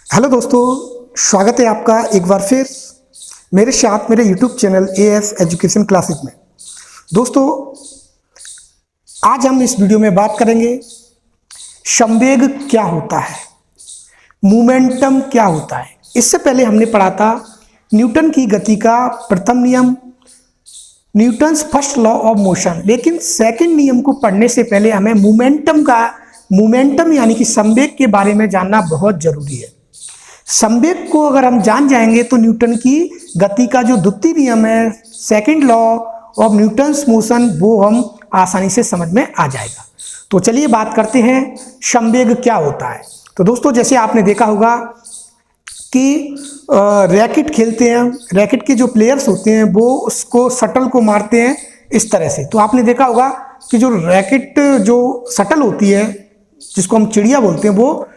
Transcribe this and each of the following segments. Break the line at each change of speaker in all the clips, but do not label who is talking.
Hello दोस्तों, स्वागत है आपका एक बार फिर मेरे साथ मेरे YouTube channel as education classes में। दोस्तों, आज हम इस वीडियो में बात करेंगे संवेग क्या होता है, मोमेंटम क्या होता है। इससे पहले हमने पढ़ा था न्यूटन की गति का प्रथम नियम, Newton's first law of motion. लेकिन सेकंड नियम को पढ़ने से पहले हमें मोमेंटम यानी कि संवेग के बारे में जानना बहुत जरूरी है। संवेग को अगर हम जान जाएंगे तो न्यूटन की गति का जो द्वितीय नियम है, second law of Newton's motion, वो हम आसानी से समझ में आ जाएगा। तो चलिए बात करते हैं संवेग क्या होता है। तो दोस्तों, जैसे आपने देखा होगा कि रैकेट खेलते हैं, रैकेट के जो प्लेयर्स होते हैं वो उसको शटल को मारते हैं इस तरह से। तो आपने देखा होगा कि जो रैकेट जो शटल होती है, जिसको हम चिड़िया बोलते हैं, वो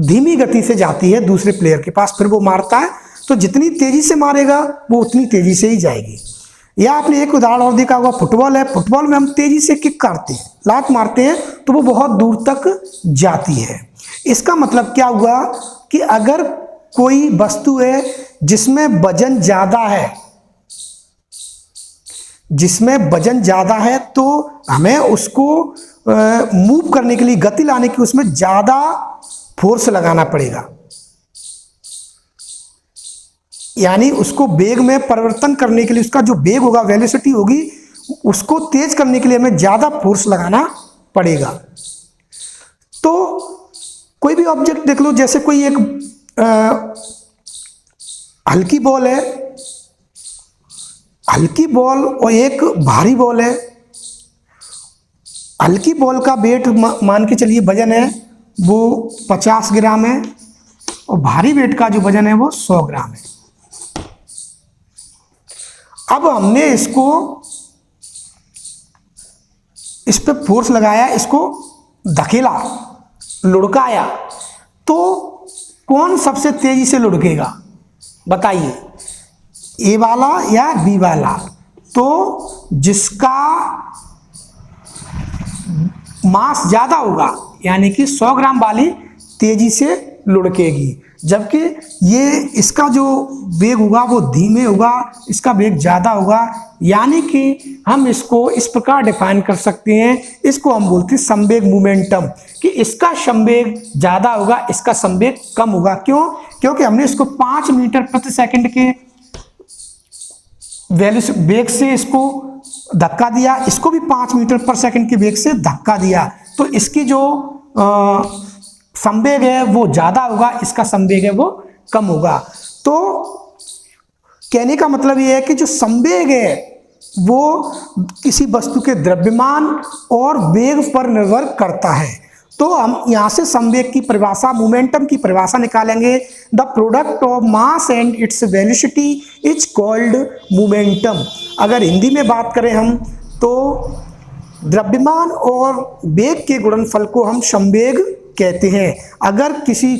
धीमी गति से जाती है दूसरे प्लेयर के पास, फिर वो मारता है। तो जितनी तेजी से मारेगा वो उतनी तेजी से ही जाएगी। या आपने एक उदाहरण और देखा होगा, फुटबॉल है। फुटबॉल में हम तेजी से किक करते हैं, लात मारते हैं, तो वो बहुत दूर तक जाती है। इसका मतलब क्या हुआ कि अगर कोई वस्तु है जिसमें वजन ज्यादा है, तो हमें उसको मूव करने के लिए, गति लाने की, उसमें ज्यादा फोर्स लगाना पड़ेगा। यानी उसको वेग में परिवर्तन करने के लिए, उसका जो वेग होगा, वेलोसिटी होगी, उसको तेज करने के लिए हमें ज्यादा फोर्स लगाना पड़ेगा। तो कोई भी ऑब्जेक्ट देख लो, जैसे कोई एक हल्की बॉल है, हल्की बॉल और एक भारी बॉल है। हल्की बॉल का वेट मान के चलिए, वजन है वो 50 ग्राम है, और भारी वेट का जो वजन है वो 100 ग्राम है। अब हमने इस पे फोर्स लगाया, इसको धकेला, लुढ़काया, तो कौन सबसे तेजी से लुढ़केगा बताइए, ए वाला या बी वाला? तो जिसका मास ज्यादा होगा, यानी कि 100 ग्राम वाली तेजी से लुढ़केगी, जबकि ये इसका जो वेग होगा वो धीमे होगा, इसका वेग ज्यादा होगा। यानी कि हम इसको इस प्रकार डिफाइन कर सकते हैं, इसको हम बोलते हैं संवेग मोमेंटम, कि इसका संवेग ज्यादा होगा, इसका संवेग कम होगा। क्यों? क्योंकि हमने इसको 5 मीटर प्रति सेकंड के वेग से इसको धक्का दिया, इसको भी 5 मीटर पर सेकंड के वेग से धक्का दिया, तो इसकी जो संवेग है वो ज्यादा होगा, इसका संवेग है वो कम होगा। तो कहने का मतलब ये है कि जो संवेग है वो किसी वस्तु के द्रव्यमान और वेग पर निर्भर करता है। तो हम यहां से संवेग की परिभाषा, मोमेंटम की परिभाषा निकालेंगे। The product of mass and its velocity is called momentum. अगर हिंदी में बात करें हम, तो द्रव्यमान और वेग के गुणनफल को हम संवेग कहते हैं। अगर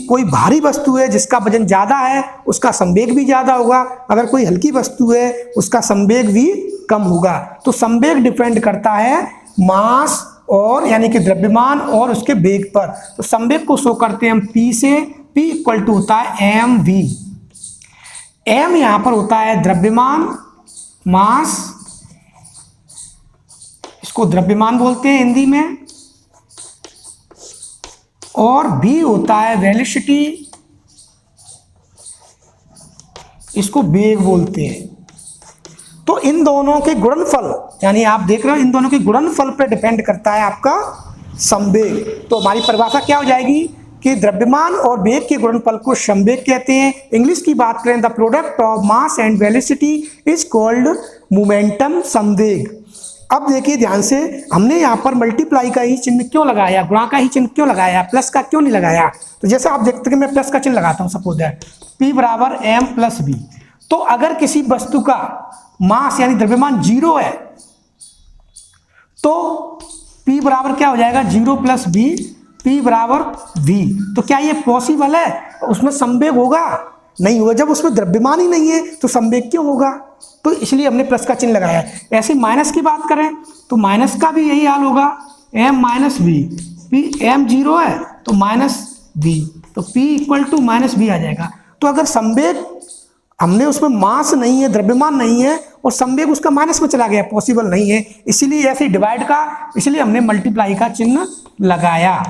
कोई भारी वस्तु है जिसका वजन ज्यादा है, उसका संवेग भी ज्यादा होगा। अगर कोई हल्की वस्तु है, उसका संवेग भी कम होगा। तो संवेग डिपेंड करता है मास और, यानी कि द्रव्यमान और उसके वेग पर। तो संवेग को शो करते हैं हम P से। P इक्वल टू होता है mv। m यहां पर होता है द्रव्यमान, मास, इसको द्रव्यमान बोलते हैं हिंदी में, और v होता है वेलोसिटी, इसको वेग बोलते हैं। तो इन दोनों के गुणनफल, यानी आप देख रहे हो, इन दोनों के गुणनफल पे डिपेंड करता है आपका संवेग। तो हमारी परिभाषा क्या हो जाएगी कि द्रव्यमान और वेग के गुणनफल को संवेग कहते हैं। इंग्लिश की बात करें, the product of mass and velocity is called momentum, संवेग। अब देखिए ध्यान से, हमने यहाँ पर मल्टीप्लाई का ही चिन्ह क्यों लगाया, गुणा का ही चिन्ह क्यों लगाया, प्लस का क्यों नहीं लगाया? तो जैसे आप देखते हैं, मैं प्लस का चिन्ह लगाता हूँ, सपोज दैट P बराबर m प्लस b। तो अगर किसी वस्तु का मास यानी द्रव्यमान 0 है, तो P बराबर क्या हो जाएगा, 0 प्लस b, P बराबर v। तो क्या ये पॉसिबल है? उसमें संवेग होगा? नहीं होगा। जब उसमें द्रव्यमान ही नहीं है तो संवेग क्यों होगा? तो इसलिए हमने प्लस का चिन्ह लगाया। ऐसे माइनस की बात करें तो माइनस का भी यही हाल होगा, m minus v। P m 0 है तो माइनस v। तो p equal to minus v आ जाएगा। तो अगर संवेग हमने उसमें मास नहीं है, द्रव्यमान नहीं है और संवेग उसका माइनस में चला गया, पॉसिबल नहीं है, इसीलिए ऐसे डिवाइड का, इसलिए हमने मल्टीप्लाई का चिन्ह लगाया।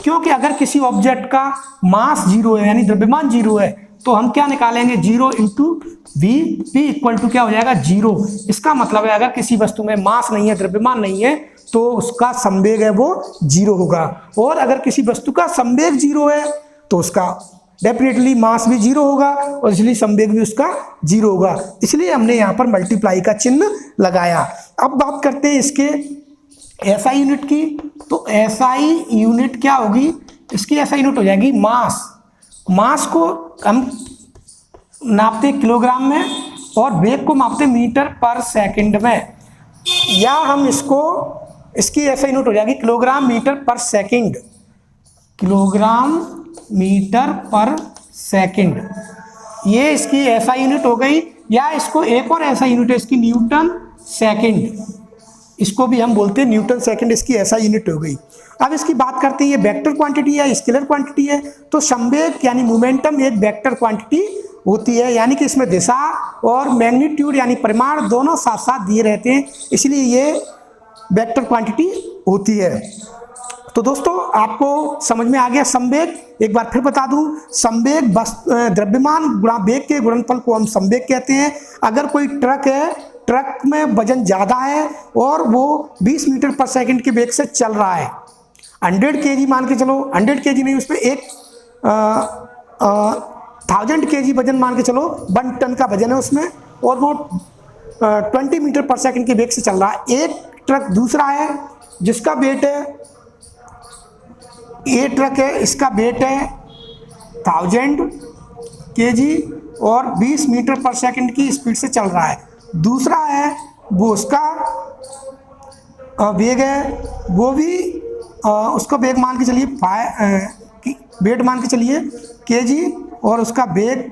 क्योंकि अगर किसी ऑब्जेक्ट का मास जीरो है यानी द्रव्यमान जीरो है तो हम क्या निकालेंगे, zero into V, P equal to क्या हो जाएगा, जीरो। इसका मतलब है अगर किसी वस्तु में मास नहीं है, द्रव्यमान नहीं है तो उसका संवेग है वो जीरो होगा। और अगर किसी वस्तु का संवेग जीरो है तो उसका डेफिनेटली मास भी जीरो होगा और इसलिए संवेग भी उसका जीरो होगा। इसलिए हमने यहाँ पर मल्टीप्लाई का चिन्ह लगाया। अब बात करते हैं इसके एसआई यूनिट की। तो एसआई यूनिट क्या होगी, इसकी एसआई यूनिट हो जाएगी मास। मास को हम नापते किलोग्राम में और वेग को मापते मीटर पर सेकंड में, या हम इसको, इसकी एसआई यूनिट हो जाएगी किलोग्राम मीटर पर सेकंड, किलोग्राम मीटर पर सेकंड, ये इसकी एसआई यूनिट हो गई। या इसको एक और एसआई यूनिट है इसकी, न्यूटन सेकंड, इसको भी हम बोलते हैं न्यूटन सेकंड, इसकी एसआई यूनिट हो गई। अब इसकी बात करते हैं, ये वेक्टर क्वांटिटी है, स्केलर क्वांटिटी है। तो संवेग यानी मोमेंटम एक वेक्टर क्वांटिटी होती है, यानी कि इसमें दिशा और मैग्नीट्यूड यानी परिमाण दोनों साथ साथ दिए रहते हैं, इसलिए ये वेक्टर क्वांटिटी होती है। तो दोस्तों आपको समझ में आ गया संवेग। एक बार फिर बता दूं, संवेग द्रव्यमान गुणा वेग के गुणनफल को हम संवेग कहते हैं। अगर कोई ट्रक है, ट्रक में वजन ज़्यादा है और वो 20 मीटर पर सेकंड के वेग से चल रहा है, 100 kg मान के चलो, 100 kg नहीं, उसमें 1000 kg वजन मान के चलो, 1 टन का वजन है उसमें, और वो 20 मीटर पर सेकंड के वेग से चल रहा है। एक ट्रक दूसरा है जिसका वेट है, ये ट्रक है, इसका वेट है 1000 kg और 20 मीटर पर सेकंड की स्पीड से चल रहा है। दूसरा है वो उसका वेग है, वो भी उसका वेग मान के चलिए वेट मान के चलिए kg और उसका वेग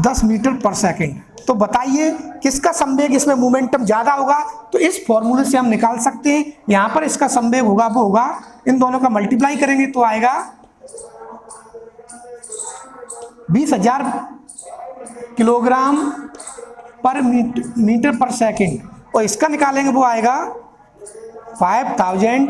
10 मीटर पर सेकंड। तो बताइए किसका संवेग इसमें मोमेंटम ज़्यादा होगा। तो इस फॉर्मूले से हम निकाल सकते हैं, यहाँ पर इसका संवेग होगा वो होगा, इन दोनों का मल्टीप्लाई करेंगे तो आएगा 20,000 किलोग्राम पर मीटर पर सेकंड, और इसका निकालेंगे वो आएगा 5000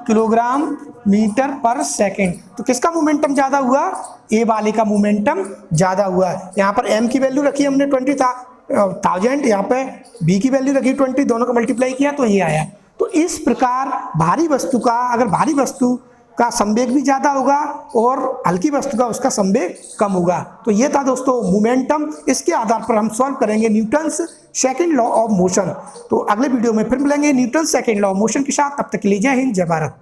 किलोग्राम मीटर पर सेकंड। तो किसका मोमेंटम ज़्यादा हुआ, ए वाले का मोमेंटम ज़्यादा हुआ। यहाँ पर m की वैल्यू रखी हमने 20,000, यहाँ पे b की वैल्यू रखी 20, दोनों का मल्टीप्लाई किया तो ये आया। तो इस प्रकार भारी वस्तु का, अगर भारी वस्तु का संवेग भी ज़्यादा होगा और हल्की वस्तु का उसका संवेग कम होगा। तो ये था दोस्तों मोमेंटम। इसके आधार पर हम सॉल्व करेंगे Newton's second law of motion. तो अगले वीडियो में फिर मिलेंगे Newton second law of motion के साथ। तब तक के लिए जय हिंद, जय भारत।